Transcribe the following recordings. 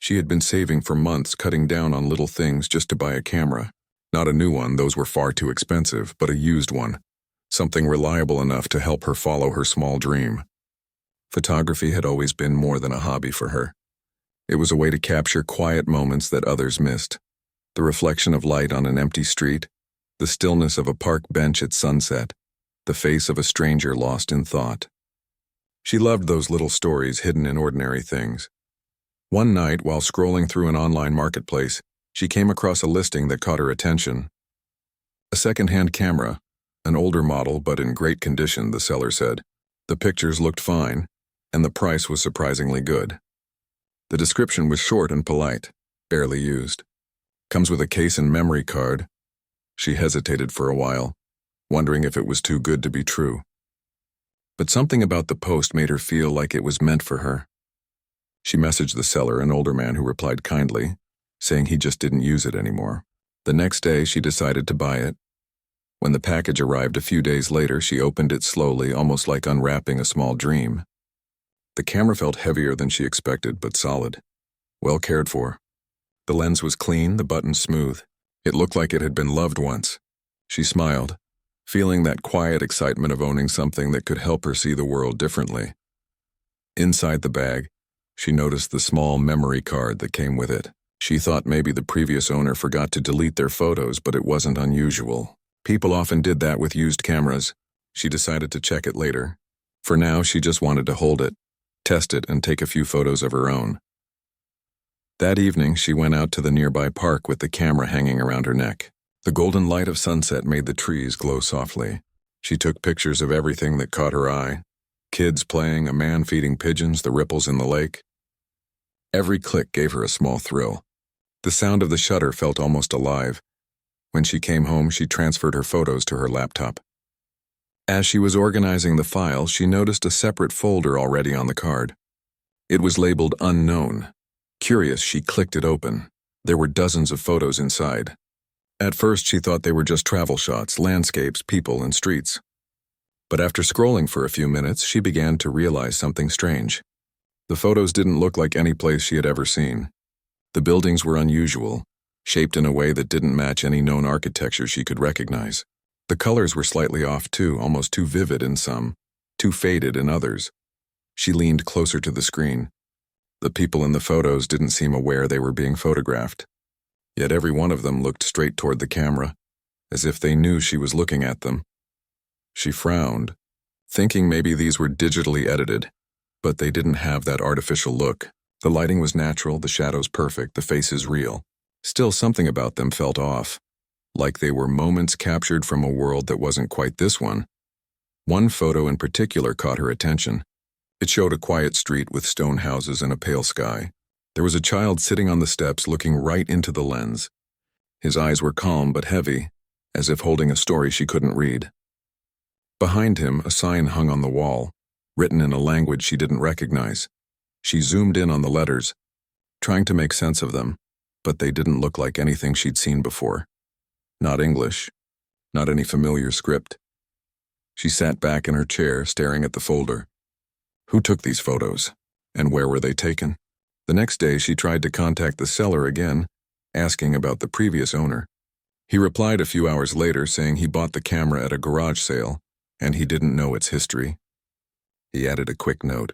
She had been saving for months, cutting down on little things just to buy a camera. Not a new one, those were far too expensive, but a used one. Something reliable enough to help her follow her small dream. Photography had always been more than a hobby for her. It was a way to capture quiet moments that others missed. The reflection of light on an empty street, the stillness of a park bench at sunset, the face of a stranger lost in thought. She loved those little stories hidden in ordinary things. One night, while scrolling through an online marketplace, she came across a listing that caught her attention. A second-hand camera, an older model but in great condition, the seller said. The pictures looked fine, and the price was surprisingly good. The description was short and polite, barely used. Comes with a case and memory card. She hesitated for a while, wondering if it was too good to be true. But something about the post made her feel like it was meant for her. She messaged the seller, an older man who replied kindly, saying he just didn't use it anymore. The next day, she decided to buy it. When the package arrived a few days later, she opened it slowly, almost like unwrapping a small dream. The camera felt heavier than she expected, but solid. Well cared for. The lens was clean, the buttons smooth. It looked like it had been loved once. She smiled, feeling that quiet excitement of owning something that could help her see the world differently. Inside the bag, she noticed the small memory card that came with it. She thought maybe the previous owner forgot to delete their photos, but it wasn't unusual. People often did that with used cameras. She decided to check it later. For now, she just wanted to hold it, test it, and take a few photos of her own. That evening, she went out to the nearby park with the camera hanging around her neck. The golden light of sunset made the trees glow softly. She took pictures of everything that caught her eye. Kids playing, a man feeding pigeons, the ripples in the lake. Every click gave her a small thrill. The sound of the shutter felt almost alive. When she came home, she transferred her photos to her laptop. As she was organizing the files, she noticed a separate folder already on the card. It was labeled Unknown. Curious, she clicked it open. There were dozens of photos inside. At first, she thought they were just travel shots, landscapes, people, and streets. But after scrolling for a few minutes, she began to realize something strange. The photos didn't look like any place she had ever seen. The buildings were unusual, shaped in a way that didn't match any known architecture she could recognize. The colors were slightly off too, almost too vivid in some, too faded in others. She leaned closer to the screen. The people in the photos didn't seem aware they were being photographed. Yet every one of them looked straight toward the camera, as if they knew she was looking at them. She frowned, thinking maybe these were digitally edited, but they didn't have that artificial look. The lighting was natural, the shadows perfect, the faces real. Still, something about them felt off, like they were moments captured from a world that wasn't quite this one. One photo in particular caught her attention. It showed a quiet street with stone houses and a pale sky. There was a child sitting on the steps looking right into the lens. His eyes were calm but heavy, as if holding a story she couldn't read. Behind him, a sign hung on the wall, written in a language she didn't recognize. She zoomed in on the letters, trying to make sense of them, but they didn't look like anything she'd seen before. Not English, not any familiar script. She sat back in her chair, staring at the folder. Who took these photos, and where were they taken? The next day, she tried to contact the seller again, asking about the previous owner. He replied a few hours later saying he bought the camera at a garage sale, and he didn't know its history. He added a quick note.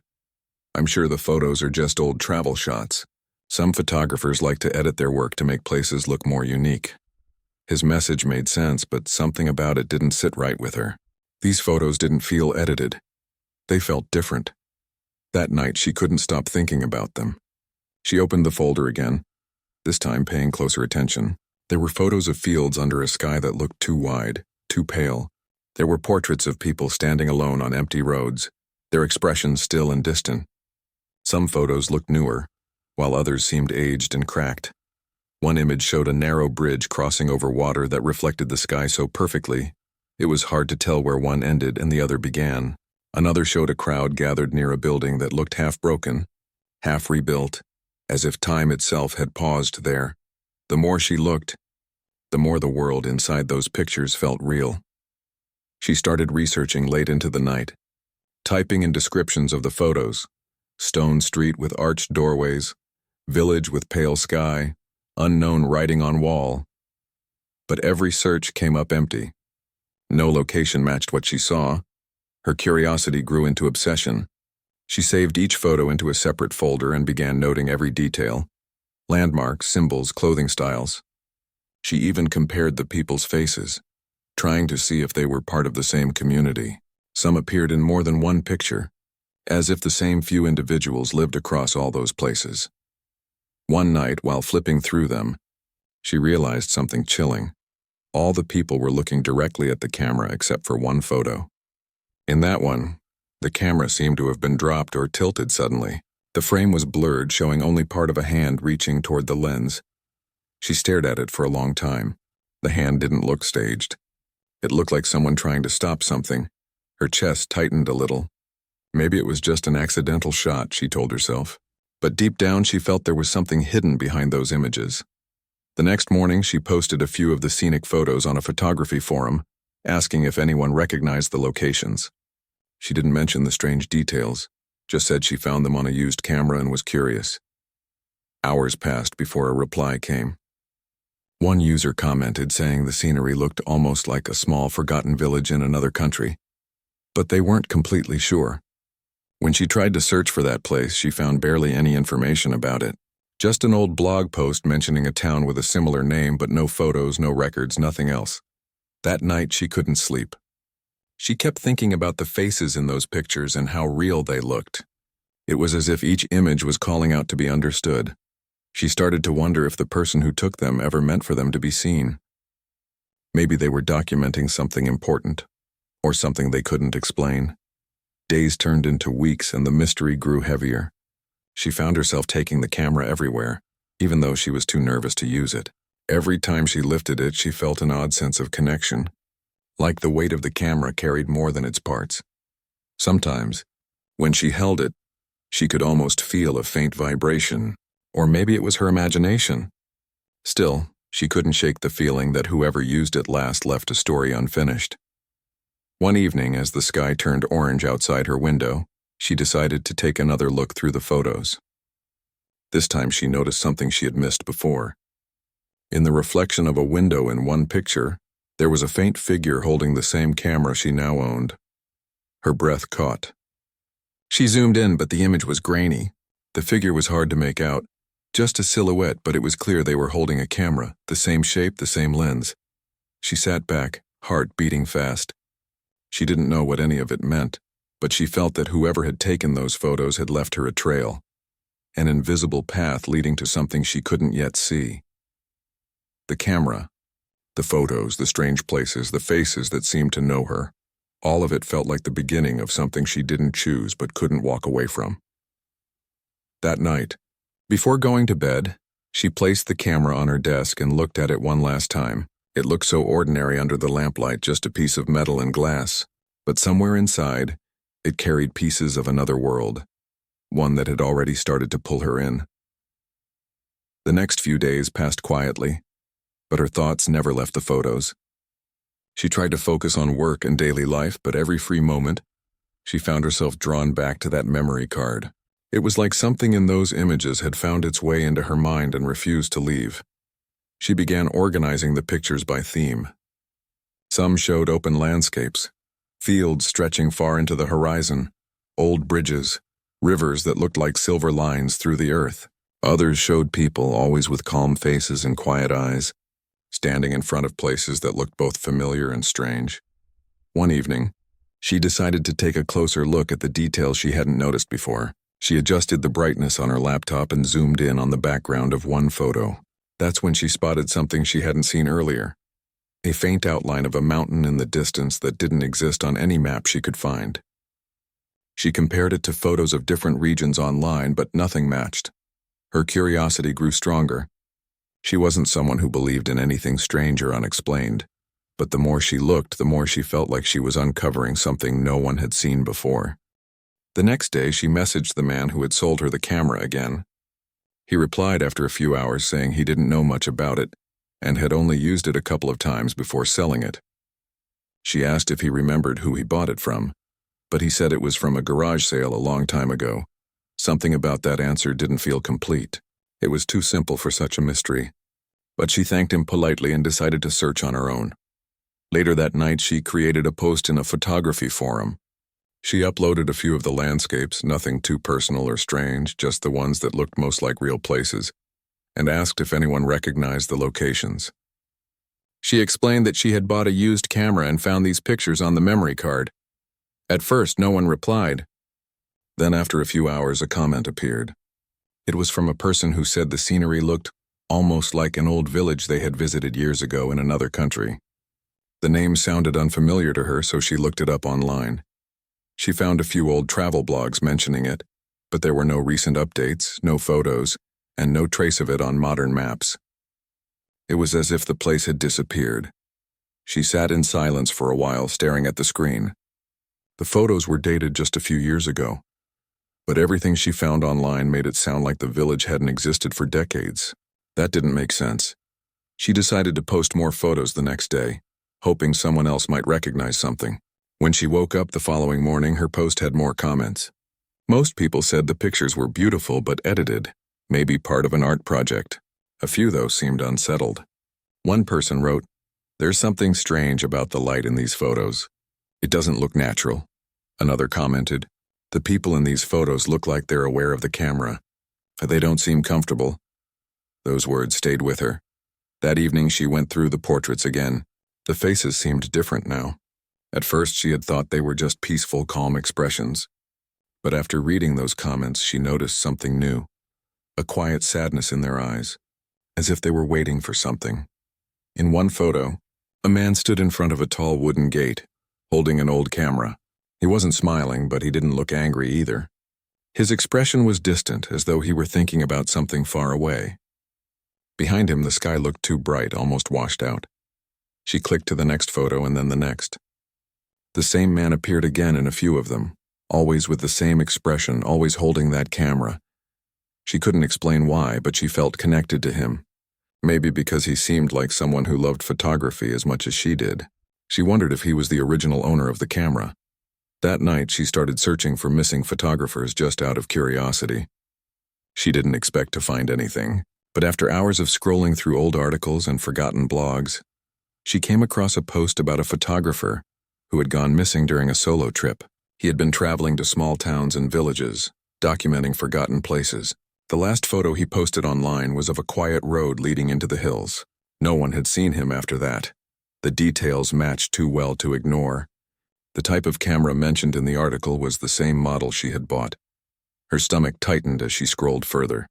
I'm sure the photos are just old travel shots. Some photographers like to edit their work to make places look more unique. His message made sense, but something about it didn't sit right with her. These photos didn't feel edited. They felt different. That night, she couldn't stop thinking about them. She opened the folder again, this time paying closer attention. There were photos of fields under a sky that looked too wide, too pale. There were portraits of people standing alone on empty roads, their expressions still and distant. Some photos looked newer, while others seemed aged and cracked. One image showed a narrow bridge crossing over water that reflected the sky so perfectly, it was hard to tell where one ended and the other began. Another showed a crowd gathered near a building that looked half broken, half rebuilt, as if time itself had paused there. The more she looked, the more the world inside those pictures felt real. She started researching late into the night, typing in descriptions of the photos. Stone street with arched doorways, village with pale sky, unknown writing on wall. But every search came up empty. No location matched what she saw. Her curiosity grew into obsession. She saved each photo into a separate folder and began noting every detail: landmarks, symbols, clothing styles. She even compared the people's faces, trying to see if they were part of the same community. Some appeared in more than one picture, as if the same few individuals lived across all those places. One night, while flipping through them, she realized something chilling. All the people were looking directly at the camera except for one photo. In that one, the camera seemed to have been dropped or tilted suddenly. The frame was blurred, showing only part of a hand reaching toward the lens. She stared at it for a long time. The hand didn't look staged. It looked like someone trying to stop something. Her chest tightened a little. Maybe it was just an accidental shot, she told herself. But deep down, she felt there was something hidden behind those images. The next morning, she posted a few of the scenic photos on a photography forum, asking if anyone recognized the locations. She didn't mention the strange details, just said she found them on a used camera and was curious. Hours passed before a reply came. One user commented saying the scenery looked almost like a small forgotten village in another country, but they weren't completely sure. When she tried to search for that place, she found barely any information about it. Just an old blog post mentioning a town with a similar name, but no photos, no records, nothing else. That night, she couldn't sleep. She kept thinking about the faces in those pictures and how real they looked. It was as if each image was calling out to be understood. She started to wonder if the person who took them ever meant for them to be seen. Maybe they were documenting something important, or something they couldn't explain. Days turned into weeks and the mystery grew heavier. She found herself taking the camera everywhere, even though she was too nervous to use it. Every time she lifted it, she felt an odd sense of connection, like the weight of the camera carried more than its parts. Sometimes, when she held it, she could almost feel a faint vibration, or maybe it was her imagination. Still, she couldn't shake the feeling that whoever used it last left a story unfinished. One evening, as the sky turned orange outside her window, she decided to take another look through the photos. This time she noticed something she had missed before. In the reflection of a window in one picture, there was a faint figure holding the same camera she now owned. Her breath caught. She zoomed in, but the image was grainy. The figure was hard to make out, just a silhouette, but it was clear they were holding a camera, the same shape, the same lens. She sat back, heart beating fast. She didn't know what any of it meant, but she felt that whoever had taken those photos had left her a trail, an invisible path leading to something she couldn't yet see. The camera, the photos, the strange places, the faces that seemed to know her, all of it felt like the beginning of something she didn't choose but couldn't walk away from. That night, before going to bed, she placed the camera on her desk and looked at it one last time. It looked so ordinary under the lamplight, just a piece of metal and glass, but somewhere inside, it carried pieces of another world, one that had already started to pull her in. The next few days passed quietly, but her thoughts never left the photos. She tried to focus on work and daily life, but every free moment, she found herself drawn back to that memory card. It was like something in those images had found its way into her mind and refused to leave. She began organizing the pictures by theme. Some showed open landscapes, fields stretching far into the horizon, old bridges, rivers that looked like silver lines through the earth. Others showed people, always with calm faces and quiet eyes, standing in front of places that looked both familiar and strange. One evening, she decided to take a closer look at the details she hadn't noticed before. She adjusted the brightness on her laptop and zoomed in on the background of one photo. That's when she spotted something she hadn't seen earlier. A faint outline of a mountain in the distance that didn't exist on any map she could find. She compared it to photos of different regions online, but nothing matched. Her curiosity grew stronger. She wasn't someone who believed in anything strange or unexplained, but the more she looked, the more she felt like she was uncovering something no one had seen before. The next day, she messaged the man who had sold her the camera again. He replied after a few hours saying he didn't know much about it and had only used it a couple of times before selling it. She asked if he remembered who he bought it from, but he said it was from a garage sale a long time ago. Something about that answer didn't feel complete. It was too simple for such a mystery, but she thanked him politely and decided to search on her own. Later that night, she created a post in a photography forum. She uploaded a few of the landscapes, nothing too personal or strange, just the ones that looked most like real places, and asked if anyone recognized the locations. She explained that she had bought a used camera and found these pictures on the memory card. At first, no one replied. Then after a few hours, a comment appeared. It was from a person who said the scenery looked almost like an old village they had visited years ago in another country. The name sounded unfamiliar to her, so she looked it up online. She found a few old travel blogs mentioning it, but there were no recent updates, no photos, and no trace of it on modern maps. It was as if the place had disappeared. She sat in silence for a while, staring at the screen. The photos were dated just a few years ago, but everything she found online made it sound like the village hadn't existed for decades. That didn't make sense. She decided to post more photos the next day, hoping someone else might recognize something. When she woke up the following morning, her post had more comments. Most people said the pictures were beautiful but edited, maybe part of an art project. A few, though, seemed unsettled. One person wrote, "There's something strange about the light in these photos. It doesn't look natural." Another commented, "The people in these photos look like they're aware of the camera. They don't seem comfortable." Those words stayed with her. That evening she went through the portraits again. The faces seemed different now. At first she had thought they were just peaceful, calm expressions. But after reading those comments, she noticed something new. A quiet sadness in their eyes, as if they were waiting for something. In one photo, a man stood in front of a tall wooden gate, holding an old camera. He wasn't smiling, but he didn't look angry either. His expression was distant, as though he were thinking about something far away. Behind him, the sky looked too bright, almost washed out. She clicked to the next photo and then the next. The same man appeared again in a few of them, always with the same expression, always holding that camera. She couldn't explain why, but she felt connected to him. Maybe because he seemed like someone who loved photography as much as she did. She wondered if he was the original owner of the camera. That night, she started searching for missing photographers just out of curiosity. She didn't expect to find anything, but after hours of scrolling through old articles and forgotten blogs, she came across a post about a photographer who had gone missing during a solo trip. He had been traveling to small towns and villages, documenting forgotten places. The last photo he posted online was of a quiet road leading into the hills. No one had seen him after that. The details matched too well to ignore. The type of camera mentioned in the article was the same model she had bought. Her stomach tightened as she scrolled further.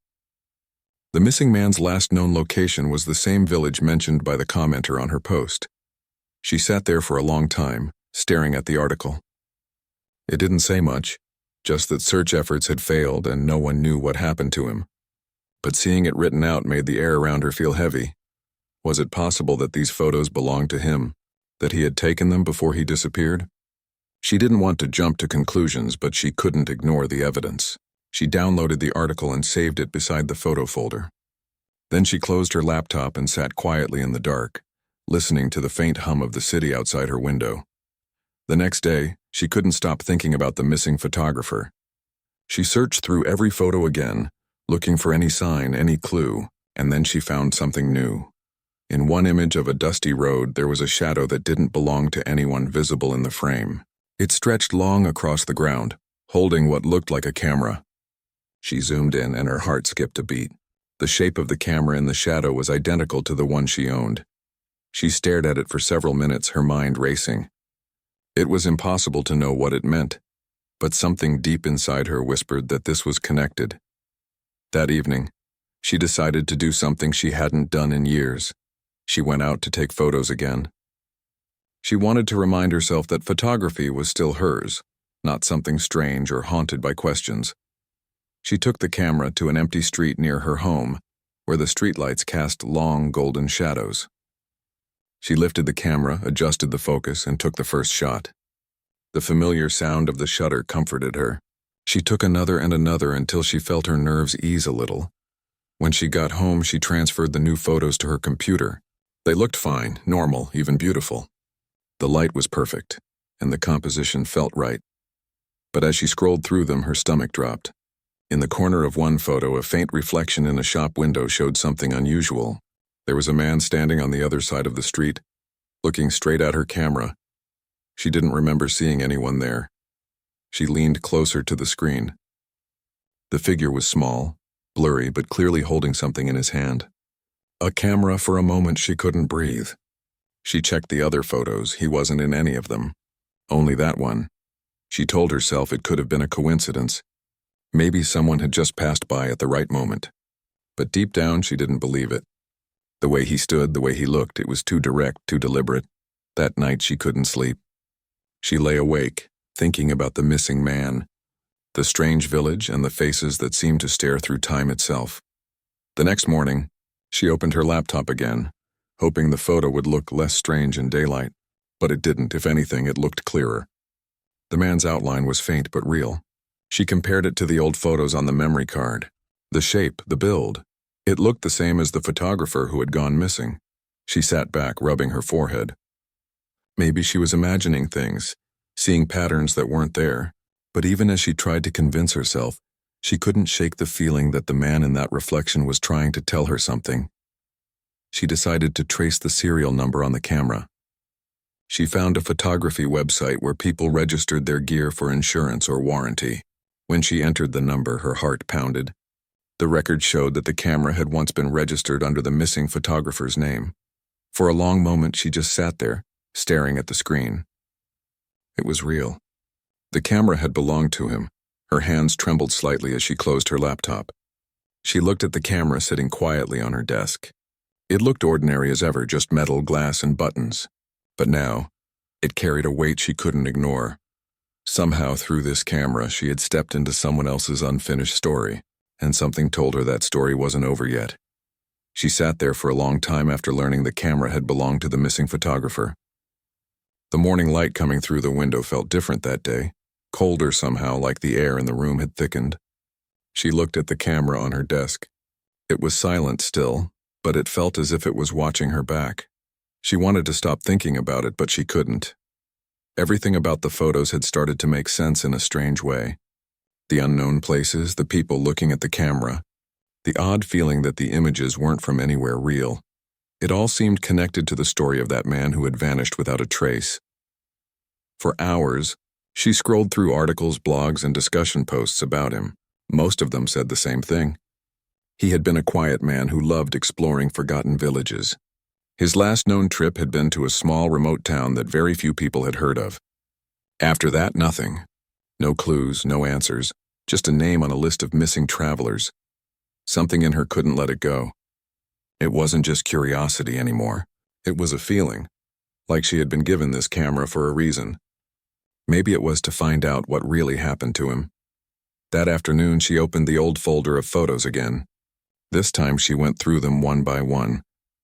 The missing man's last known location was the same village mentioned by the commenter on her post. She sat there for a long time, staring at the article. It didn't say much, just that search efforts had failed and no one knew what happened to him. But seeing it written out made the air around her feel heavy. Was it possible that these photos belonged to him, that he had taken them before he disappeared? She didn't want to jump to conclusions, but she couldn't ignore the evidence. She downloaded the article and saved it beside the photo folder. Then she closed her laptop and sat quietly in the dark, listening to the faint hum of the city outside her window. The next day, she couldn't stop thinking about the missing photographer. She searched through every photo again, looking for any sign, any clue, and then she found something new. In one image of a dusty road, there was a shadow that didn't belong to anyone visible in the frame. It stretched long across the ground, holding what looked like a camera. She zoomed in and her heart skipped a beat. The shape of the camera in the shadow was identical to the one she owned. She stared at it for several minutes, her mind racing. It was impossible to know what it meant, but something deep inside her whispered that this was connected. That evening, she decided to do something she hadn't done in years. She went out to take photos again. She wanted to remind herself that photography was still hers, not something strange or haunted by questions. She took the camera to an empty street near her home, where the streetlights cast long golden shadows. She lifted the camera, adjusted the focus, and took the first shot. The familiar sound of the shutter comforted her. She took another and another until she felt her nerves ease a little. When she got home, she transferred the new photos to her computer. They looked fine, normal, even beautiful. The light was perfect, and the composition felt right. But as she scrolled through them, her stomach dropped. In the corner of one photo, a faint reflection in a shop window showed something unusual. There was a man standing on the other side of the street, looking straight at her camera. She didn't remember seeing anyone there. She leaned closer to the screen. The figure was small, blurry, but clearly holding something in his hand. A camera. For a moment she couldn't breathe. She checked the other photos. He wasn't in any of them. Only that one. She told herself it could have been a coincidence. Maybe someone had just passed by at the right moment. But deep down she didn't believe it. The way he stood, the way he looked, it was too direct, too deliberate. That night she couldn't sleep. She lay awake, thinking about the missing man, the strange village, and the faces that seemed to stare through time itself. The next morning, she opened her laptop again, hoping the photo would look less strange in daylight. But it didn't. If anything, it looked clearer. The man's outline was faint but real. She compared it to the old photos on the memory card. The shape, the build. It looked the same as the photographer who had gone missing. She sat back, rubbing her forehead. Maybe she was imagining things, seeing patterns that weren't there. But even as she tried to convince herself, she couldn't shake the feeling that the man in that reflection was trying to tell her something. She decided to trace the serial number on the camera. She found a photography website where people registered their gear for insurance or warranty. When she entered the number, her heart pounded. The record showed that the camera had once been registered under the missing photographer's name. For a long moment, she just sat there, staring at the screen. It was real. The camera had belonged to him. Her hands trembled slightly as she closed her laptop. She looked at the camera sitting quietly on her desk. It looked ordinary as ever, just metal, glass, and buttons. But now, it carried a weight she couldn't ignore. Somehow, through this camera, she had stepped into someone else's unfinished story, and something told her that story wasn't over yet. She sat there for a long time after learning the camera had belonged to the missing photographer. The morning light coming through the window felt different that day, colder somehow, like the air in the room had thickened. She looked at the camera on her desk. It was silent still, but it felt as if it was watching her back. She wanted to stop thinking about it, but she couldn't. Everything about the photos had started to make sense in a strange way. The unknown places, the people looking at the camera, the odd feeling that the images weren't from anywhere real. It all seemed connected to the story of that man who had vanished without a trace. For hours, she scrolled through articles, blogs, and discussion posts about him. Most of them said the same thing. He had been a quiet man who loved exploring forgotten villages. His last known trip had been to a small, remote town that very few people had heard of. After that, nothing. No clues, no answers, just a name on a list of missing travelers. Something in her couldn't let it go. It wasn't just curiosity anymore. It was a feeling, like she had been given this camera for a reason. Maybe it was to find out what really happened to him. That afternoon, she opened the old folder of photos again. This time she went through them one by one,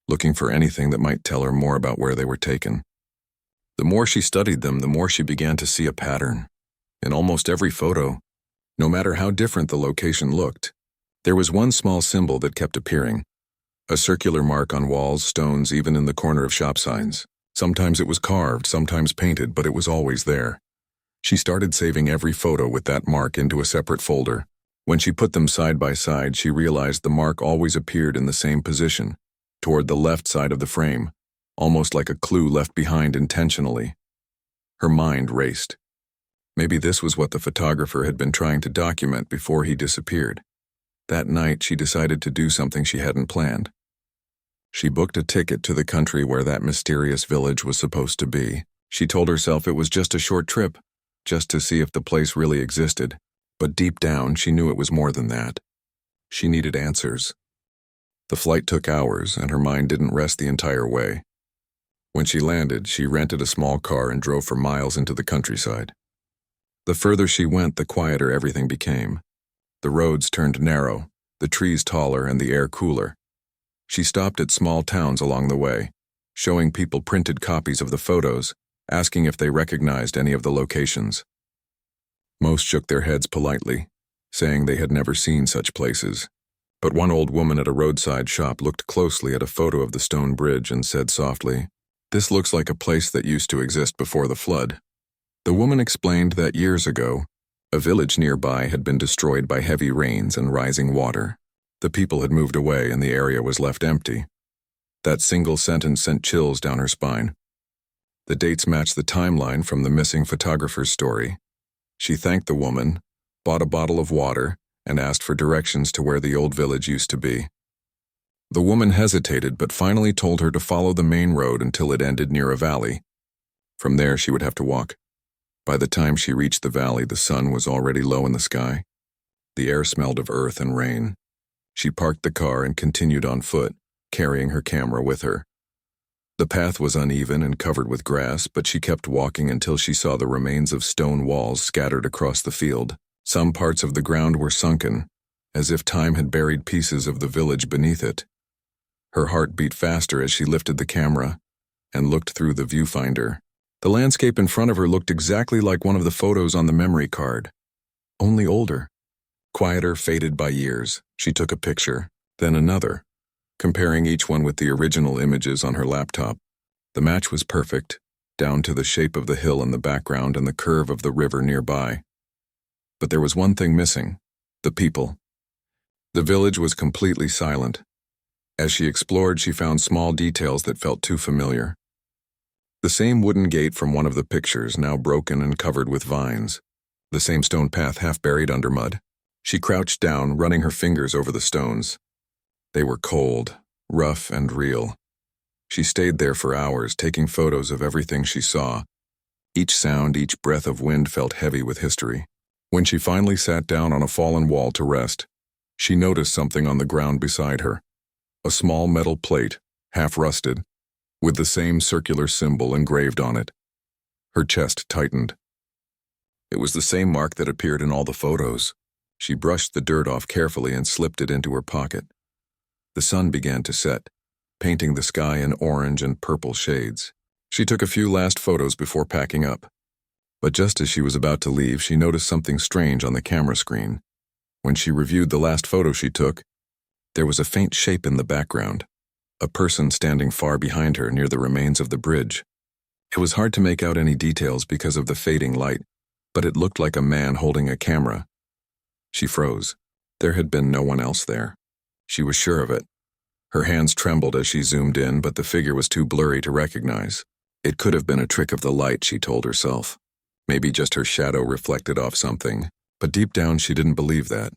looking for anything that might tell her more about where they were taken. The more she studied them, the more she began to see a pattern. In almost every photo, no matter how different the location looked, there was one small symbol that kept appearing. A circular mark on walls, stones, even in the corner of shop signs. Sometimes it was carved, sometimes painted, but it was always there. She started saving every photo with that mark into a separate folder. When she put them side by side, she realized the mark always appeared in the same position, toward the left side of the frame, almost like a clue left behind intentionally. Her mind raced. Maybe this was what the photographer had been trying to document before he disappeared. That night, she decided to do something she hadn't planned. She booked a ticket to the country where that mysterious village was supposed to be. She told herself it was just a short trip, just to see if the place really existed. But deep down, she knew it was more than that. She needed answers. The flight took hours, and her mind didn't rest the entire way. When she landed, she rented a small car and drove for miles into the countryside. The further she went, the quieter everything became. The roads turned narrow, the trees taller, and the air cooler. She stopped at small towns along the way, showing people printed copies of the photos, asking if they recognized any of the locations. Most shook their heads politely, saying they had never seen such places. But one old woman at a roadside shop looked closely at a photo of the stone bridge and said softly, "This looks like a place that used to exist before the flood." The woman explained that years ago, A village nearby had been destroyed by heavy rains and rising water. The people had moved away and the area was left empty. That single sentence sent chills down her spine. The dates matched the timeline from the missing photographer's story. She thanked the woman, bought a bottle of water, and asked for directions to where the old village used to be. The woman hesitated but finally told her to follow the main road until it ended near a valley. From there she would have to walk. By the time she reached the valley, the sun was already low in the sky. The air smelled of earth and rain. She parked the car and continued on foot, carrying her camera with her. The path was uneven and covered with grass, but she kept walking until she saw the remains of stone walls scattered across the field. Some parts of the ground were sunken, as if time had buried pieces of the village beneath it. Her heart beat faster as she lifted the camera and looked through the viewfinder. The landscape in front of her looked exactly like one of the photos on the memory card, only older, quieter, faded by years. She took a picture, then another, comparing each one with the original images on her laptop. The match was perfect, down to the shape of the hill in the background and the curve of the river nearby. But there was one thing missing: the people. The village was completely silent. As she explored, she found small details that felt too familiar. The same wooden gate from one of the pictures, now broken and covered with vines. The same stone path half buried under mud. She crouched down, running her fingers over the stones. They were cold, rough, and real. She stayed there for hours, taking photos of everything she saw. Each sound, each breath of wind felt heavy with history. When she finally sat down on a fallen wall to rest, she noticed something on the ground beside her. A small metal plate, half rusted, with the same circular symbol engraved on it. Her chest tightened. It was the same mark that appeared in all the photos. She brushed the dirt off carefully and slipped it into her pocket. The sun began to set, painting the sky in orange and purple shades. She took a few last photos before packing up. But just as she was about to leave, she noticed something strange on the camera screen. When she reviewed the last photo she took, there was a faint shape in the background. A person standing far behind her near the remains of the bridge. It was hard to make out any details because of the fading light, but it looked like a man holding a camera. She froze. There had been no one else there. She was sure of it. Her hands trembled as she zoomed in, but the figure was too blurry to recognize. It could have been a trick of the light, she told herself. Maybe just her shadow reflected off something, but deep down she didn't believe that.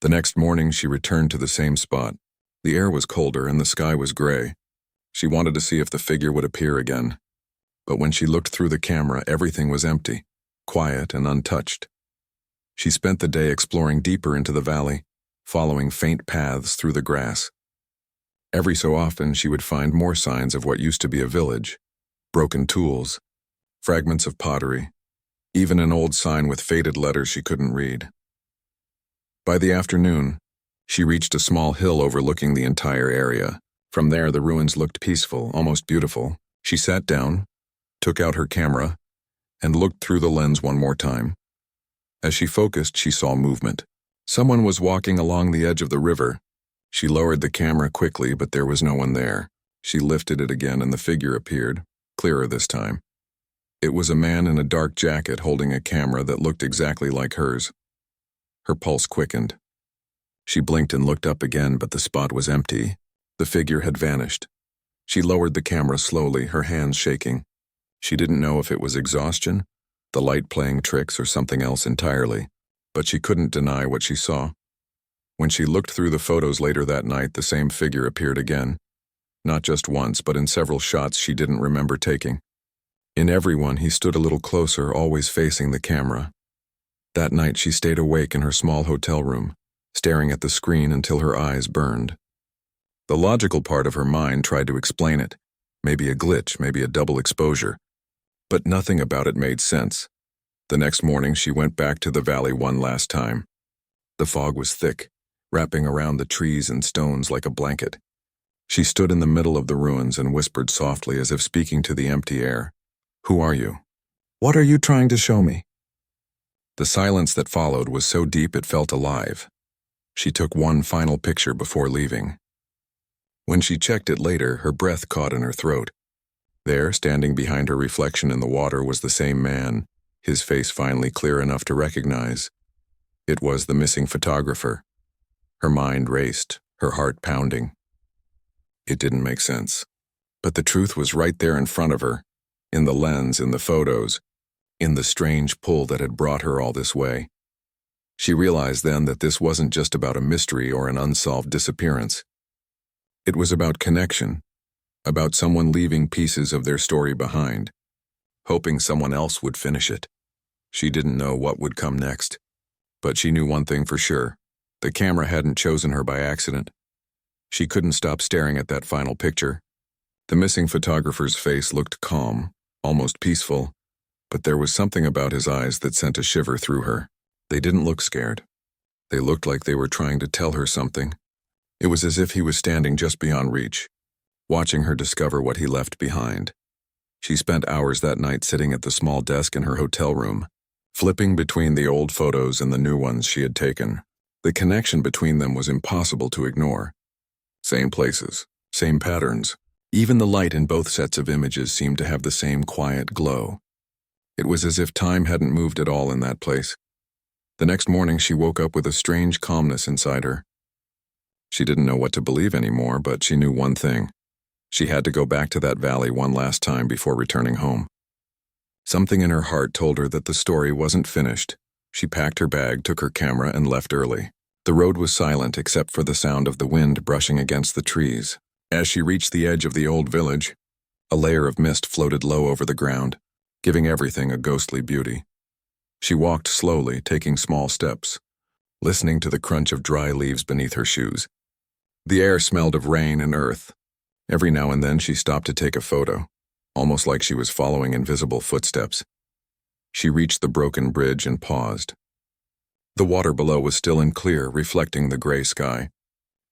The next morning she returned to the same spot. The air was colder and the sky was gray. She wanted to see if the figure would appear again. But when she looked through the camera, everything was empty, quiet and untouched. She spent the day exploring deeper into the valley, following faint paths through the grass. Every so often she would find more signs of what used to be a village: broken tools, fragments of pottery, even an old sign with faded letters she couldn't read. By the afternoon, she reached a small hill overlooking the entire area. From there, the ruins looked peaceful, almost beautiful. She sat down, took out her camera, and looked through the lens one more time. As she focused, she saw movement. Someone was walking along the edge of the river. She lowered the camera quickly, but there was no one there. She lifted it again and the figure appeared, clearer this time. It was a man in a dark jacket holding a camera that looked exactly like hers. Her pulse quickened. She blinked and looked up again, but the spot was empty. The figure had vanished. She lowered the camera slowly, her hands shaking. She didn't know if it was exhaustion, the light playing tricks, or something else entirely, but she couldn't deny what she saw. When she looked through the photos later that night, the same figure appeared again. Not just once, but in several shots she didn't remember taking. In every one, he stood a little closer, always facing the camera. That night she stayed awake in her small hotel room, staring at the screen until her eyes burned. The logical part of her mind tried to explain it. Maybe a glitch, maybe a double exposure. But nothing about it made sense. The next morning she went back to the valley one last time. The fog was thick, wrapping around the trees and stones like a blanket. She stood in the middle of the ruins and whispered softly, as if speaking to the empty air. "Who are you? What are you trying to show me?" The silence that followed was so deep it felt alive. She took one final picture before leaving. When she checked it later, her breath caught in her throat. There, standing behind her reflection in the water, was the same man, his face finally clear enough to recognize. It was the missing photographer. Her mind raced, her heart pounding. It didn't make sense. But the truth was right there in front of her, in the lens, in the photos, in the strange pull that had brought her all this way. She realized then that this wasn't just about a mystery or an unsolved disappearance. It was about connection, about someone leaving pieces of their story behind, hoping someone else would finish it. She didn't know what would come next, but she knew one thing for sure. The camera hadn't chosen her by accident. She couldn't stop staring at that final picture. The missing photographer's face looked calm, almost peaceful, but there was something about his eyes that sent a shiver through her. They didn't look scared. They looked like they were trying to tell her something. It was as if he was standing just beyond reach, watching her discover what he left behind. She spent hours that night sitting at the small desk in her hotel room, flipping between the old photos and the new ones she had taken. The connection between them was impossible to ignore. Same places, same patterns. Even the light in both sets of images seemed to have the same quiet glow. It was as if time hadn't moved at all in that place. The next morning she woke up with a strange calmness inside her. She didn't know what to believe anymore, but she knew one thing. She had to go back to that valley one last time before returning home. Something in her heart told her that the story wasn't finished. She packed her bag, took her camera, and left early. The road was silent except for the sound of the wind brushing against the trees. As she reached the edge of the old village, a layer of mist floated low over the ground, giving everything a ghostly beauty. She walked slowly, taking small steps, listening to the crunch of dry leaves beneath her shoes. The air smelled of rain and earth. Every now and then she stopped to take a photo, almost like she was following invisible footsteps. She reached the broken bridge and paused. The water below was still and clear, reflecting the gray sky.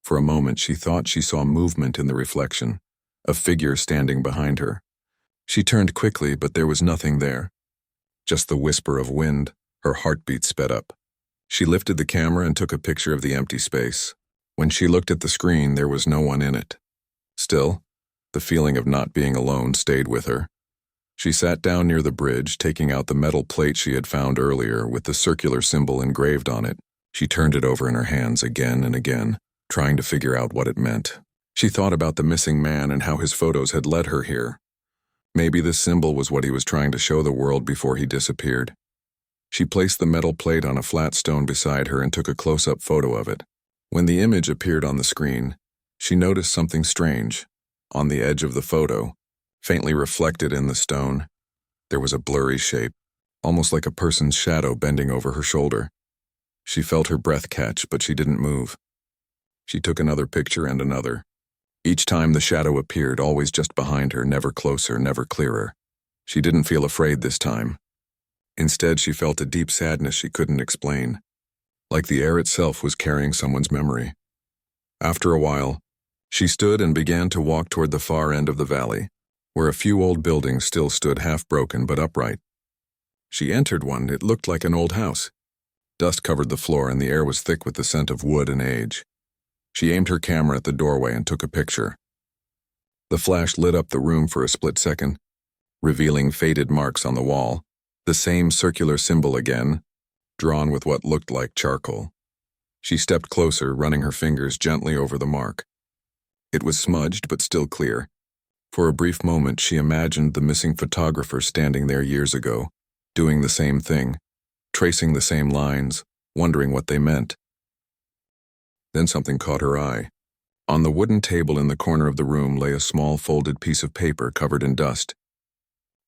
For a moment she thought she saw movement in the reflection, a figure standing behind her. She turned quickly, but there was nothing there. Just the whisper of wind. Her heartbeat sped up. She lifted the camera and took a picture of the empty space. When she looked at the screen, there was no one in it. Still, the feeling of not being alone stayed with her. She sat down near the bridge, taking out the metal plate she had found earlier with the circular symbol engraved on it. She turned it over in her hands again and again, trying to figure out what it meant. She thought about the missing man and how his photos had led her here. Maybe this symbol was what he was trying to show the world before he disappeared. She placed the metal plate on a flat stone beside her and took a close-up photo of it. When the image appeared on the screen, she noticed something strange. On the edge of the photo, faintly reflected in the stone, there was a blurry shape, almost like a person's shadow bending over her shoulder. She felt her breath catch, but she didn't move. She took another picture and another. Each time the shadow appeared, always just behind her, never closer, never clearer. She didn't feel afraid this time. Instead, she felt a deep sadness she couldn't explain, like the air itself was carrying someone's memory. After a while, she stood and began to walk toward the far end of the valley, where a few old buildings still stood half-broken but upright. She entered one. It looked like an old house. Dust covered the floor and the air was thick with the scent of wood and age. She aimed her camera at the doorway and took a picture. The flash lit up the room for a split second, revealing faded marks on the wall, the same circular symbol again, drawn with what looked like charcoal. She stepped closer, running her fingers gently over the mark. It was smudged but still clear. For a brief moment she imagined the missing photographer standing there years ago, doing the same thing, tracing the same lines, wondering what they meant. Then something caught her eye. On the wooden table in the corner of the room lay a small folded piece of paper covered in dust.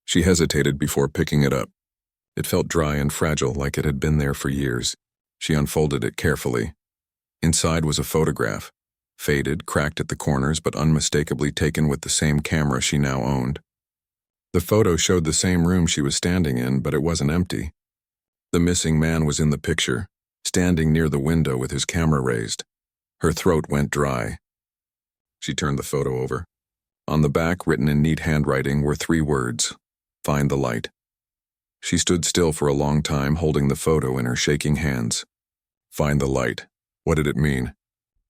She hesitated before picking it up. It felt dry and fragile, like it had been there for years. She unfolded it carefully. Inside was a photograph, faded, cracked at the corners, but unmistakably taken with the same camera she now owned. The photo showed the same room she was standing in, but it wasn't empty. The missing man was in the picture, standing near the window with his camera raised. Her throat went dry. She turned the photo over. On the back, written in neat handwriting, were 3 words: "Find the light." She stood still for a long time, holding the photo in her shaking hands. Find the light. What did it mean?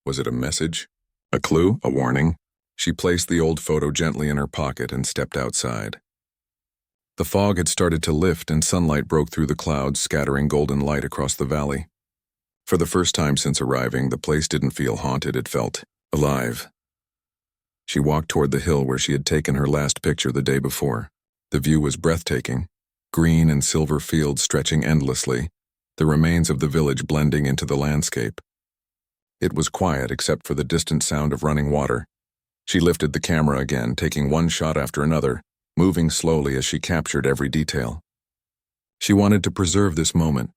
Was it a message? A clue? A warning? She placed the old photo gently in her pocket and stepped outside. The fog had started to lift and sunlight broke through the clouds, scattering golden light across the valley. For the first time since arriving, the place didn't feel haunted, it felt alive. She walked toward the hill where she had taken her last picture the day before. The view was breathtaking, green and silver fields stretching endlessly, the remains of the village blending into the landscape. It was quiet except for the distant sound of running water. She lifted the camera again, taking one shot after another, moving slowly as she captured every detail. She wanted to preserve this moment,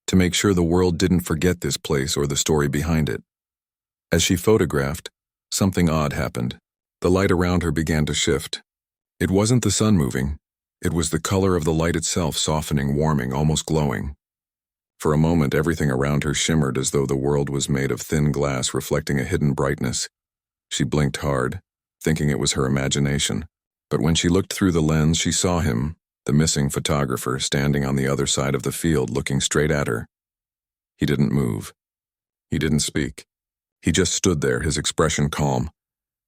to make sure the world didn't forget this place or the story behind it. As she photographed, something odd happened. The light around her began to shift. It wasn't the sun moving. It was the color of the light itself softening, warming, almost glowing. For a moment, everything around her shimmered as though the world was made of thin glass reflecting a hidden brightness. She blinked hard, thinking it was her imagination. But when she looked through the lens, she saw him, the missing photographer, standing on the other side of the field looking straight at her. He didn't move. He didn't speak. He just stood there, his expression calm,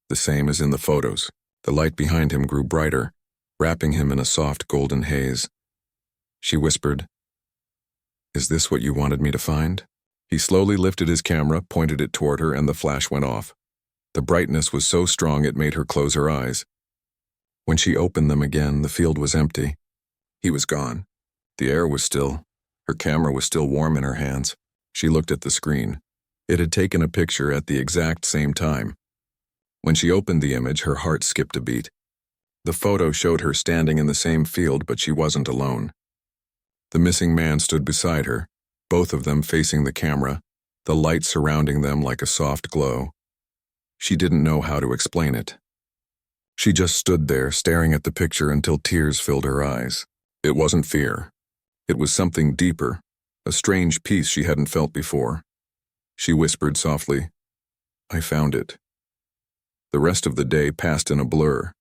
the same as in the photos. The light behind him grew brighter, wrapping him in a soft golden haze. She whispered, "Is this what you wanted me to find?" He slowly lifted his camera, pointed it toward her, and the flash went off. The brightness was so strong it made her close her eyes. When she opened them again, the field was empty. He was gone. The air was still. Her camera was still warm in her hands. She looked at the screen. It had taken a picture at the exact same time. When she opened the image, her heart skipped a beat. The photo showed her standing in the same field, but she wasn't alone. The missing man stood beside her, both of them facing the camera, the light surrounding them like a soft glow. She didn't know how to explain it. She just stood there, staring at the picture until tears filled her eyes. It wasn't fear. It was something deeper, a strange peace she hadn't felt before. She whispered softly, "I found it." The rest of the day passed in a blur.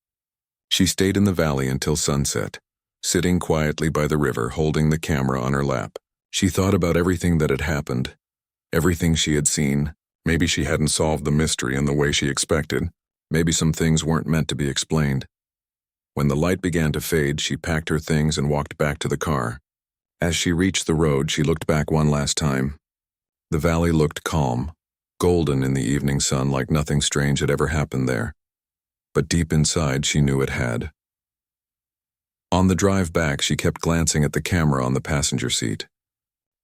She stayed in the valley until sunset, sitting quietly by the river, holding the camera on her lap. She thought about everything that had happened, everything she had seen. Maybe she hadn't solved the mystery in the way she expected. Maybe some things weren't meant to be explained. When the light began to fade, she packed her things and walked back to the car. As she reached the road, she looked back one last time. The valley looked calm, golden in the evening sun, like nothing strange had ever happened there. But deep inside, she knew it had. On the drive back, she kept glancing at the camera on the passenger seat.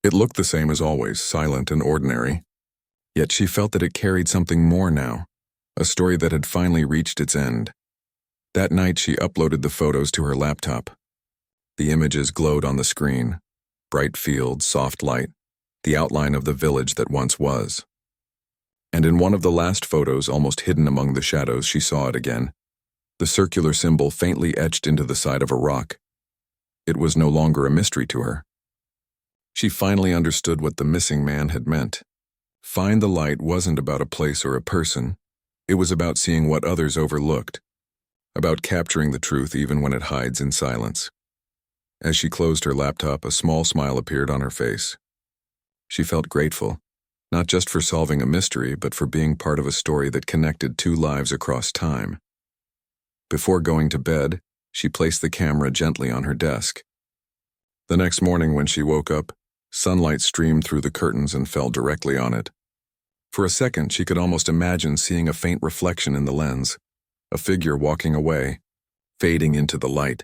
It looked the same as always, silent and ordinary. Yet she felt that it carried something more now, a story that had finally reached its end. That night, she uploaded the photos to her laptop. The images glowed on the screen, bright fields, soft light, the outline of the village that once was. And in one of the last photos, almost hidden among the shadows, she saw it again, the circular symbol faintly etched into the side of a rock. It was no longer a mystery to her. She finally understood what the missing man had meant. Find the light wasn't about a place or a person. It was about seeing what others overlooked, about capturing the truth even when it hides in silence. As she closed her laptop, a small smile appeared on her face. She felt grateful, not just for solving a mystery, but for being part of a story that connected two lives across time. Before going to bed, she placed the camera gently on her desk. The next morning when she woke up, sunlight streamed through the curtains and fell directly on it. For a second, she could almost imagine seeing a faint reflection in the lens, a figure walking away, fading into the light,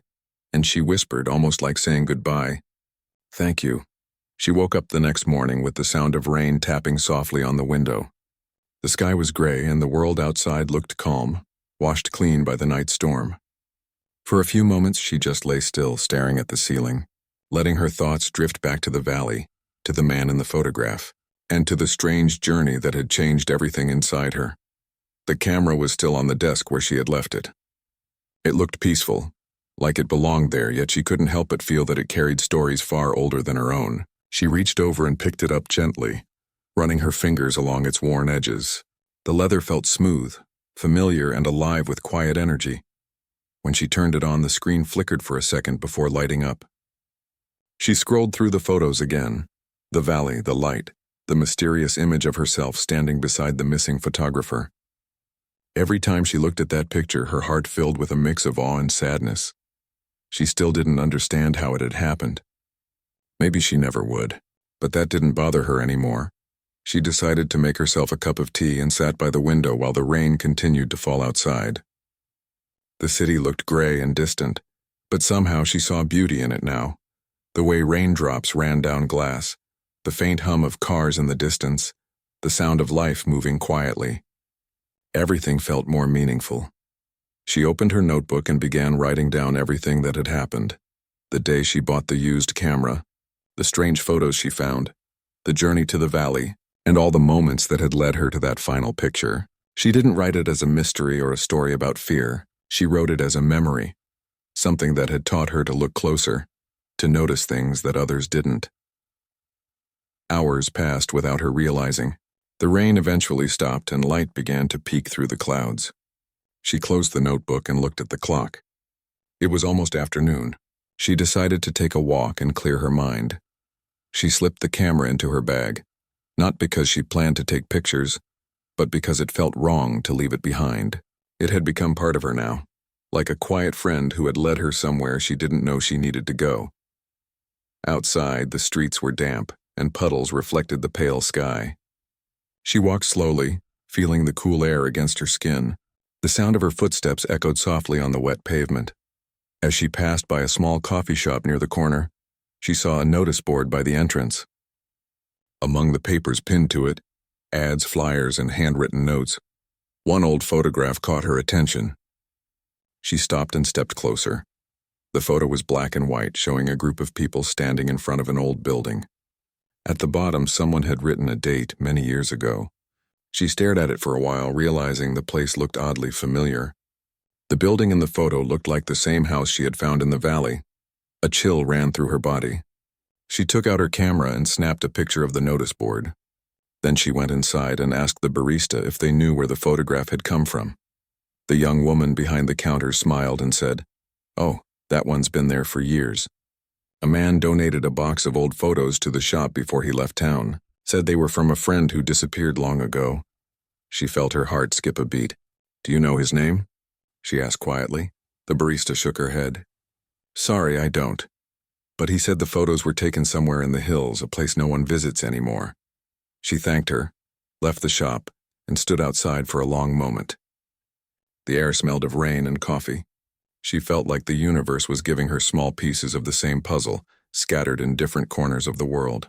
and she whispered, almost like saying goodbye, "Thank you." She woke up the next morning with the sound of rain tapping softly on the window. The sky was gray and the world outside looked calm, washed clean by the night storm. For a few moments, she just lay still, staring at the ceiling, letting her thoughts drift back to the valley, to the man in the photograph, and to the strange journey that had changed everything inside her. The camera was still on the desk where she had left it. It looked peaceful, like it belonged there, yet she couldn't help but feel that it carried stories far older than her own. She reached over and picked it up gently, running her fingers along its worn edges. The leather felt smooth, familiar, and alive with quiet energy. When she turned it on, the screen flickered for a second before lighting up. She scrolled through the photos again, the valley, the light, the mysterious image of herself standing beside the missing photographer. Every time she looked at that picture, her heart filled with a mix of awe and sadness. She still didn't understand how it had happened. Maybe she never would, but that didn't bother her anymore. She decided to make herself a cup of tea and sat by the window while the rain continued to fall outside. The city looked gray and distant, but somehow she saw beauty in it now. The way raindrops ran down glass, the faint hum of cars in the distance, the sound of life moving quietly. Everything felt more meaningful. She opened her notebook and began writing down everything that had happened. The day she bought the used camera, the strange photos she found, the journey to the valley, and all the moments that had led her to that final picture. She didn't write it as a mystery or a story about fear. She wrote it as a memory, something that had taught her to look closer, to notice things that others didn't. Hours passed without her realizing. The rain eventually stopped and light began to peek through the clouds. She closed the notebook and looked at the clock. It was almost afternoon. She decided to take a walk and clear her mind. She slipped the camera into her bag, not because she planned to take pictures, but because it felt wrong to leave it behind. It had become part of her now, like a quiet friend who had led her somewhere she didn't know she needed to go. Outside, the streets were damp, and puddles reflected the pale sky. She walked slowly, feeling the cool air against her skin. The sound of her footsteps echoed softly on the wet pavement. As she passed by a small coffee shop near the corner, she saw a notice board by the entrance. Among the papers pinned to it, ads, flyers, and handwritten notes, one old photograph caught her attention. She stopped and stepped closer. The photo was black and white, showing a group of people standing in front of an old building. At the bottom, someone had written a date many years ago. She stared at it for a while, realizing the place looked oddly familiar. The building in the photo looked like the same house she had found in the valley. A chill ran through her body. She took out her camera and snapped a picture of the notice board. Then she went inside and asked the barista if they knew where the photograph had come from. The young woman behind the counter smiled and said, "Oh, that one's been there for years." A man donated a box of old photos to the shop before he left town, said they were from a friend who disappeared long ago. She felt her heart skip a beat. "Do you know his name?" she asked quietly. The barista shook her head. "Sorry, I don't. But he said the photos were taken somewhere in the hills, a place no one visits anymore." She thanked her, left the shop, and stood outside for a long moment. The air smelled of rain and coffee. She felt like the universe was giving her small pieces of the same puzzle, scattered in different corners of the world.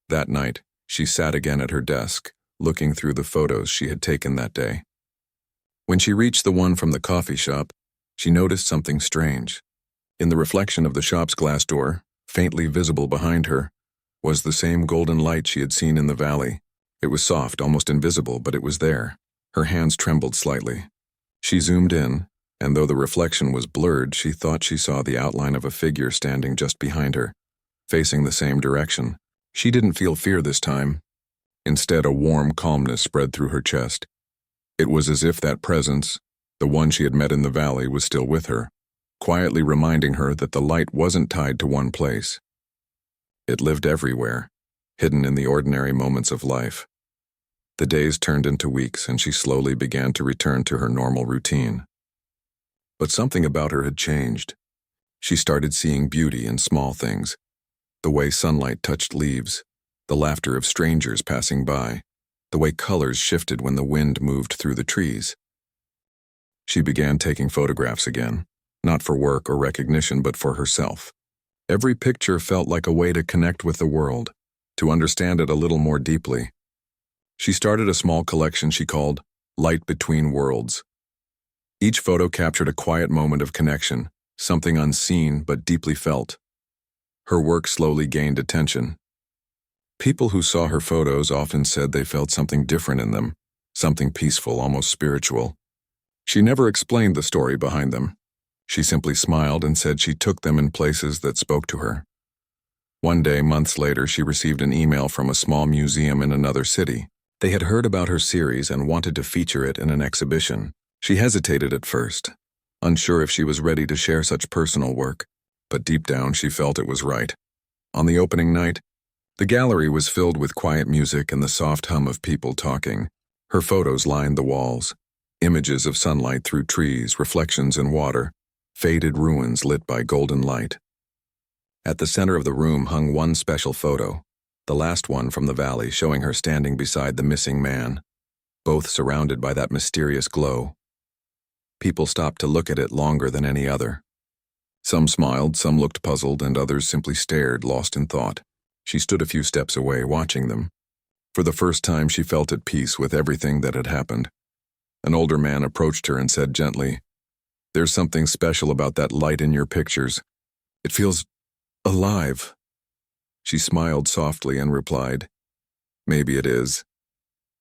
That night, she sat again at her desk, looking through the photos she had taken that day. When she reached the one from the coffee shop, she noticed something strange. In the reflection of the shop's glass door, faintly visible behind her, was the same golden light she had seen in the valley. It was soft, almost invisible, but it was there. Her hands trembled slightly. She zoomed in, and though the reflection was blurred, she thought she saw the outline of a figure standing just behind her, facing the same direction. She didn't feel fear this time. Instead, a warm calmness spread through her chest. It was as if that presence, the one she had met in the valley, was still with her, quietly reminding her that the light wasn't tied to one place. It lived everywhere, hidden in the ordinary moments of life. The days turned into weeks, and she slowly began to return to her normal routine. But something about her had changed. She started seeing beauty in small things, the way sunlight touched leaves, the laughter of strangers passing by, the way colors shifted when the wind moved through the trees. She began taking photographs again, not for work or recognition, but for herself. Every picture felt like a way to connect with the world, to understand it a little more deeply. She started a small collection she called Light Between Worlds. Each photo captured a quiet moment of connection, something unseen but deeply felt. Her work slowly gained attention. People who saw her photos often said they felt something different in them, something peaceful, almost spiritual. She never explained the story behind them. She simply smiled and said she took them in places that spoke to her. One day, months later, she received an email from a small museum in another city. They had heard about her series and wanted to feature it in an exhibition. She hesitated at first, unsure if she was ready to share such personal work, but deep down she felt it was right. On the opening night, the gallery was filled with quiet music and the soft hum of people talking. Her photos lined the walls, images of sunlight through trees, reflections in water, faded ruins lit by golden light. At the center of the room hung one special photo, the last one from the valley, showing her standing beside the missing man, both surrounded by that mysterious glow. People stopped to look at it longer than any other. Some smiled, some looked puzzled, and others simply stared, lost in thought. She stood a few steps away, watching them. For the first time, she felt at peace with everything that had happened. An older man approached her and said gently, "There's something special about that light in your pictures. It feels alive." She smiled softly and replied, "Maybe it is."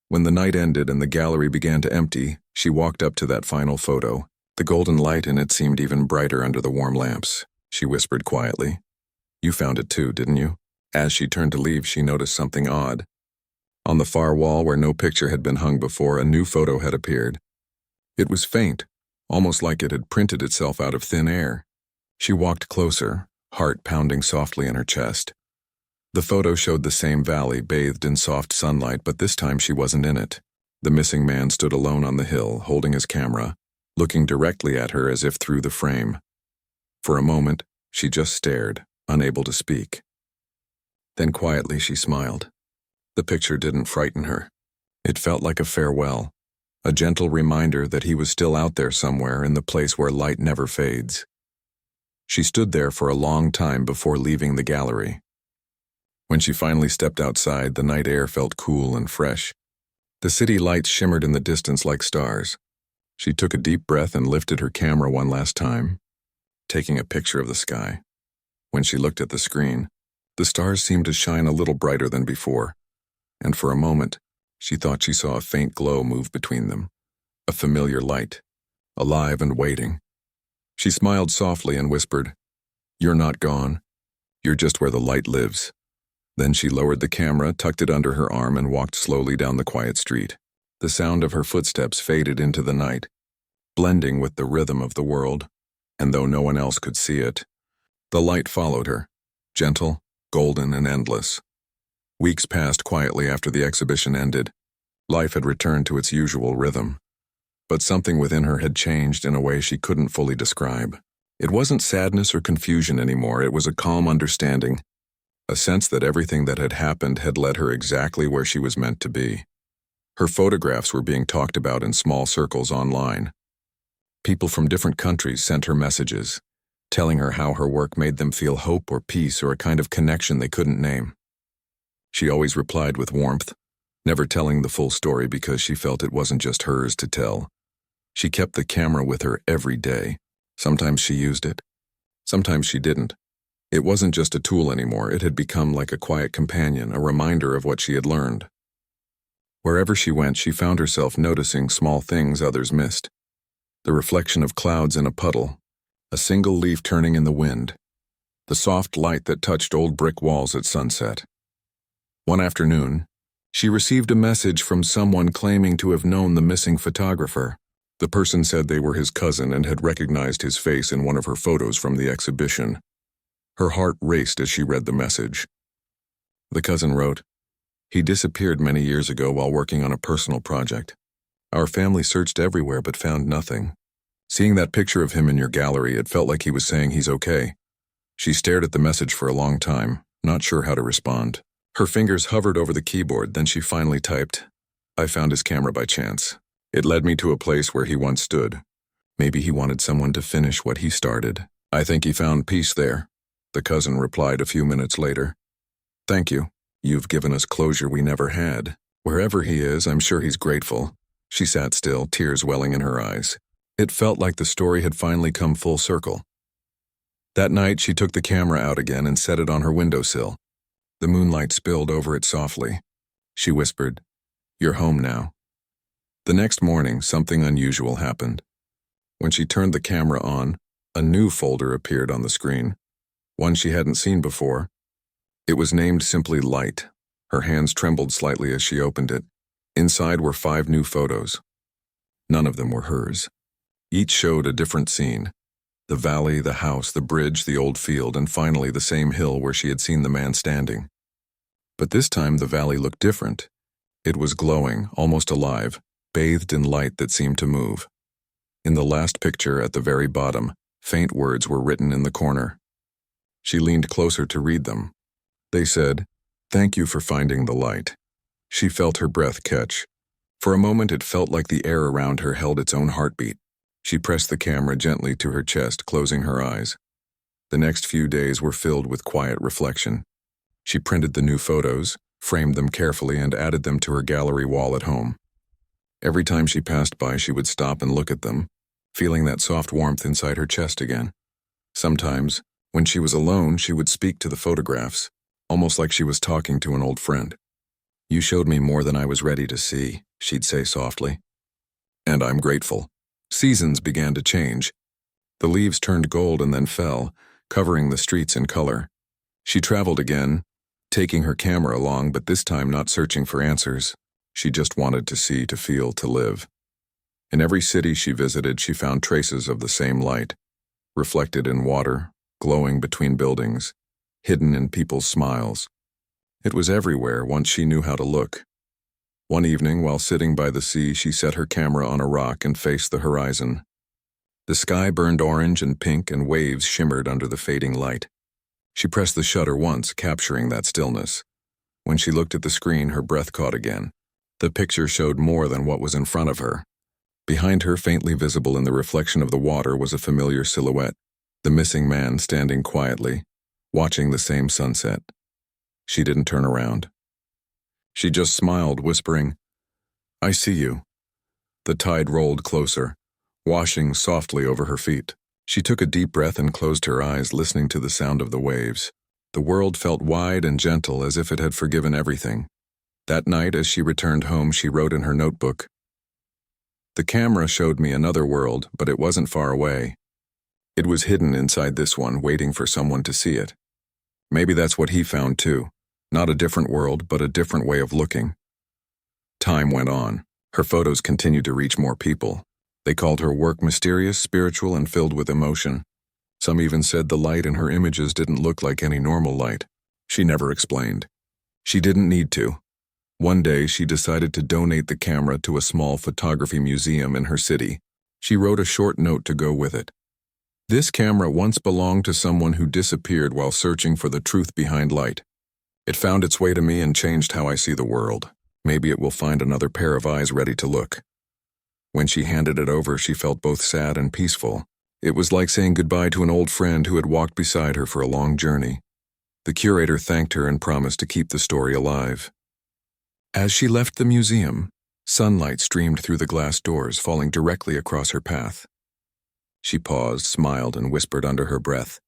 When the night ended and the gallery began to empty, she walked up to that final photo. The golden light in it seemed even brighter under the warm lamps. She whispered quietly, "You found it too, didn't you?" As she turned to leave, she noticed something odd. On the far wall, where no picture had been hung before, a new photo had appeared. It was faint, almost like it had printed itself out of thin air. She walked closer, heart pounding softly in her chest. The photo showed the same valley, bathed in soft sunlight, but this time she wasn't in it. The missing man stood alone on the hill, holding his camera, looking directly at her as if through the frame. For a moment, she just stared, unable to speak. Then quietly she smiled. The picture didn't frighten her. It felt like a farewell, a gentle reminder that he was still out there somewhere in the place where light never fades. She stood there for a long time before leaving the gallery. When she finally stepped outside, the night air felt cool and fresh. The city lights shimmered in the distance like stars. She took a deep breath and lifted her camera one last time, taking a picture of the sky. When she looked at the screen, the stars seemed to shine a little brighter than before, and for a moment, she thought she saw a faint glow move between them, a familiar light, alive and waiting. She smiled softly and whispered, "You're not gone. You're just where the light lives." Then she lowered the camera, tucked it under her arm, and walked slowly down the quiet street. The sound of her footsteps faded into the night, blending with the rhythm of the world, and though no one else could see it, the light followed her, gentle, golden, and endless. Weeks passed quietly after the exhibition ended. Life had returned to its usual rhythm. But something within her had changed in a way she couldn't fully describe. It wasn't sadness or confusion anymore, it was a calm understanding, a sense that everything that had happened had led her exactly where she was meant to be. Her photographs were being talked about in small circles online. People from different countries sent her messages, telling her how her work made them feel hope or peace or a kind of connection they couldn't name. She always replied with warmth, never telling the full story because she felt it wasn't just hers to tell. She kept the camera with her every day. Sometimes she used it, sometimes she didn't. It wasn't just a tool anymore, it had become like a quiet companion, a reminder of what she had learned. Wherever she went, she found herself noticing small things others missed. The reflection of clouds in a puddle, a single leaf turning in the wind, the soft light that touched old brick walls at sunset. One afternoon, she received a message from someone claiming to have known the missing photographer. The person said they were his cousin and had recognized his face in one of her photos from the exhibition. Her heart raced as she read the message. The cousin wrote, "He disappeared many years ago while working on a personal project. Our family searched everywhere but found nothing. Seeing that picture of him in your gallery, it felt like he was saying he's okay." She stared at the message for a long time, not sure how to respond. Her fingers hovered over the keyboard, then she finally typed, "I found his camera by chance. It led me to a place where he once stood. Maybe he wanted someone to finish what he started. I think he found peace there." The cousin replied a few minutes later, "Thank you. You've given us closure we never had. Wherever he is, I'm sure he's grateful." She sat still, tears welling in her eyes. It felt like the story had finally come full circle. That night, she took the camera out again and set it on her windowsill. The moonlight spilled over it softly. She whispered, "You're home now." The next morning, something unusual happened. When she turned the camera on, a new folder appeared on the screen, one she hadn't seen before. It was named simply Light. Her hands trembled slightly as she opened it. Inside were 5 new photos. None of them were hers. Each showed a different scene. The valley, the house, the bridge, the old field, and finally the same hill where she had seen the man standing. But this time the valley looked different. It was glowing, almost alive, bathed in light that seemed to move. In the last picture at the very bottom, Faint words were written in the corner. She leaned closer to read them. They said, "Thank you for finding the light." She felt her breath catch. For a moment it felt like the air around her held its own heartbeat. She pressed the camera gently to her chest, closing her eyes. The next few days were filled with quiet reflection. She printed the new photos, framed them carefully, and added them to her gallery wall at home. Every time she passed by, she would stop and look at them, feeling that soft warmth inside her chest again. Sometimes, when she was alone, she would speak to the photographs, almost like she was talking to an old friend. "You showed me more than I was ready to see," she'd say softly. "And I'm grateful." Seasons began to change. The leaves turned gold and then fell, covering the streets in color. She traveled again, taking her camera along, but this time not searching for answers. She just wanted to see, to feel, to live. In every city she visited, she found traces of the same light, reflected in water, glowing between buildings, hidden in people's smiles. It was everywhere once she knew how to look. One evening, while sitting by the sea, she set her camera on a rock and faced the horizon. The sky burned orange and pink, and waves shimmered under the fading light. She pressed the shutter once, capturing that stillness. When she looked at the screen, her breath caught again. The picture showed more than what was in front of her. Behind her, faintly visible in the reflection of the water, was a familiar silhouette, the missing man standing quietly, watching the same sunset. She didn't turn around. She just smiled, whispering, "I see you." The tide rolled closer, washing softly over her feet. She took a deep breath and closed her eyes, listening to the sound of the waves. The world felt wide and gentle, as if it had forgiven everything. That night, as she returned home, she wrote in her notebook, "The camera showed me another world, but it wasn't far away. It was hidden inside this one, waiting for someone to see it." Maybe that's what he found too. Not a different world, but a different way of looking. Time went on. Her photos continued to reach more people. They called her work mysterious, spiritual, and filled with emotion. Some even said the light in her images didn't look like any normal light. She never explained. She didn't need to. One day, she decided to donate the camera to a small photography museum in her city. She wrote a short note to go with it. "This camera once belonged to someone who disappeared while searching for the truth behind light. It found its way to me and changed how I see the world. Maybe it will find another pair of eyes ready to look." When she handed it over, she felt both sad and peaceful. It was like saying goodbye to an old friend who had walked beside her for a long journey. The curator thanked her and promised to keep the story alive. As she left the museum, sunlight streamed through the glass doors, falling directly across her path. She paused, smiled, and whispered under her breath,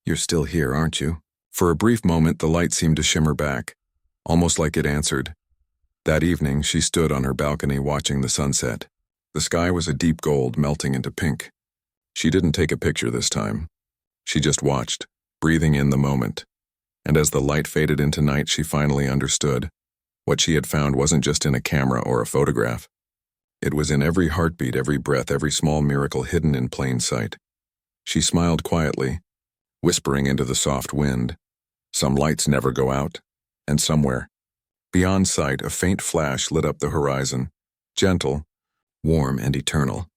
"You're still here, aren't you?" For a brief moment, the light seemed to shimmer back, almost like it answered. That evening, she stood on her balcony watching the sunset. The sky was a deep gold, melting into pink. She didn't take a picture this time. She just watched, breathing in the moment. And as the light faded into night, she finally understood. What she had found wasn't just in a camera or a photograph. It was in every heartbeat, every breath, every small miracle hidden in plain sight. She smiled quietly, whispering into the soft wind, "Some lights never go out." And somewhere, beyond sight, a faint flash lit up the horizon, gentle, warm, and eternal.